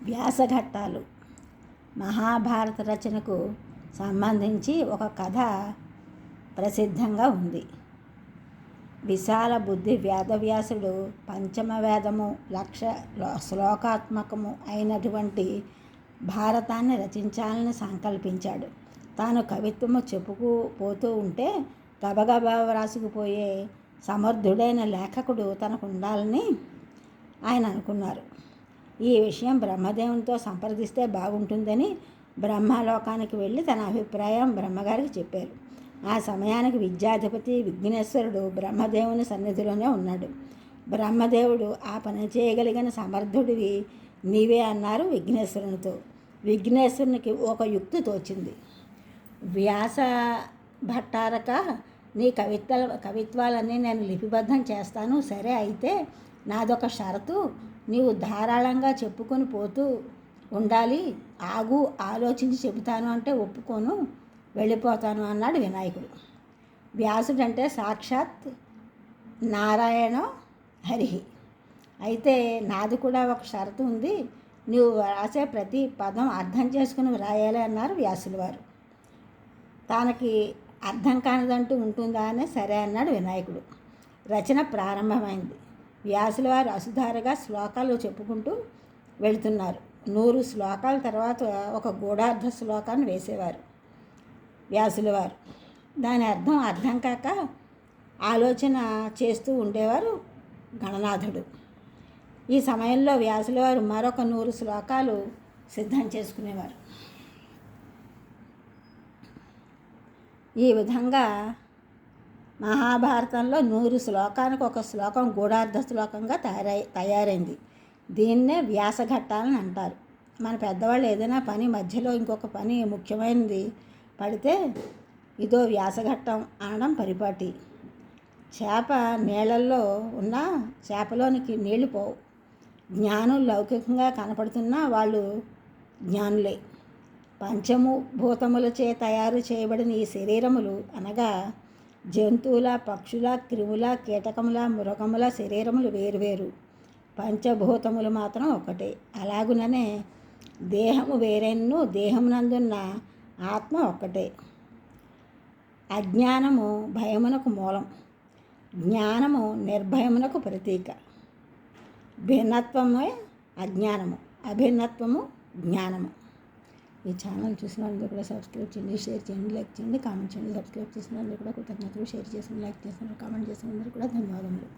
వ్యాసఘట్టాలు. మహాభారత రచనకు సంబంధించి ఒక కథ ప్రసిద్ధంగా ఉంది. విశాల బుద్ధి వేదవ్యాసుడు పంచమ వేదము 1,00,000 శ్లోకాత్మకము అయినటువంటి భారతాన్ని రచించాలని సంకల్పించాడు. తాను కవిత్వము చెప్పుకుపోతూ ఉంటే గబగబా వ్రాసుకుపోయే సమర్థుడైన లేఖకుడు తనకు ఉండాలని ఆయన అనుకున్నారు. ఈ విషయం బ్రహ్మదేవునితో సంప్రదిస్తే బాగుంటుందని బ్రహ్మలోకానికి వెళ్ళి తన అభిప్రాయం బ్రహ్మగారికి చెప్పారు. ఆ సమయానికి విద్యాధిపతి విఘ్నేశ్వరుడు బ్రహ్మదేవుని సన్నిధిలోనే ఉన్నాడు. బ్రహ్మదేవుడు ఆ పని చేయగలిగిన సమర్థుడివి నీవే అన్నారు విఘ్నేశ్వరునితో. విఘ్నేశ్వరునికి ఒక యుక్తి తోచింది. వ్యాస భట్టారక, నీ కవిత్వాలన్నీ నేను లిపిబద్ధం చేస్తాను, సరే అయితే నాదొక షరతు, నీవు ధారాళంగా చెప్పుకొని పోతూ ఉండాలి, ఆగు ఆలోచించి చెబుతాను అంటే ఒప్పుకోను, వెళ్ళిపోతాను అన్నాడు వినాయకుడు. వ్యాసుడంటే సాక్షాత్ నారాయణ హరి. అయితే నాది కూడా ఒక షరతు ఉంది, నీవు రాసే ప్రతి పదం అర్థం చేసుకుని వ్రాయాలి అన్నారు వ్యాసుల వారు. తనకి అర్థం కానిదంటూ ఉంటుందా అని సరే అన్నాడు వినాయకుడు. రచన ప్రారంభమైంది. వ్యాసుల వారు అసుధారగా శ్లోకాలు చెప్పుకుంటూ వెళుతున్నారు. 100 శ్లోకాల తర్వాత ఒక గూఢార్థ శ్లోకాన్ని వేసేవారు వ్యాసుల వారు. దాని అర్థం కాక ఆలోచన చేస్తూ ఉండేవారు గణనాథుడు. ఈ సమయంలో వ్యాసుల వారు మరొక 100 శ్లోకాలు సిద్ధం చేసుకునేవారు. ఈ విధంగా మహాభారతంలో 100 శ్లోకానికి ఒక శ్లోకం గూఢార్థ శ్లోకంగా తయారైంది. దీన్నే వ్యాసఘట్టాలని అంటారు. మన పెద్దవాళ్ళు ఏదైనా పని మధ్యలో ఇంకొక పని ముఖ్యమైనది పడితే ఇదో వ్యాసఘట్టం అనడం పరిపాటి. చేప నీళ్ళల్లో ఉన్న చేపలోనికి నీళ్లు పోవు. జ్ఞానులు లౌకికంగా కనపడుతున్నా వాళ్ళు జ్ఞానులే. పంచభూతములచే తయారు చేయబడిన ఈ శరీరములు అనగా జంతువుల, పక్షుల, క్రిముల, కీటకముల, మృగముల శరీరములు వేరువేరు, పంచభూతములు మాత్రం ఒకటే. అలాగుననే దేహము వేరెన్ను, దేహమునందున్న ఆత్మ ఒక్కటే. అజ్ఞానము భయమునకు మూలం, జ్ఞానము నిర్భయమునకు ప్రతీక. భిన్నత్వమే అజ్ఞానము, అభిన్నత్వము జ్ఞానము. ఈ ఛానల్ చూసిన వాళ్ళు కూడా సబ్స్క్రైబ్ చేయండి, షేర్ చేయండి, లైక్ చేయండి, కామెంట్ చేయండి. సబ్స్క్రైబ్ చేసిన వాళ్ళు కూడా కృతజ్ఞతలు, షేర్ చేసిన, లైక్ చేసిన, కామెంట్ చేసిన అందరూ కూడా ధన్యవాదములు.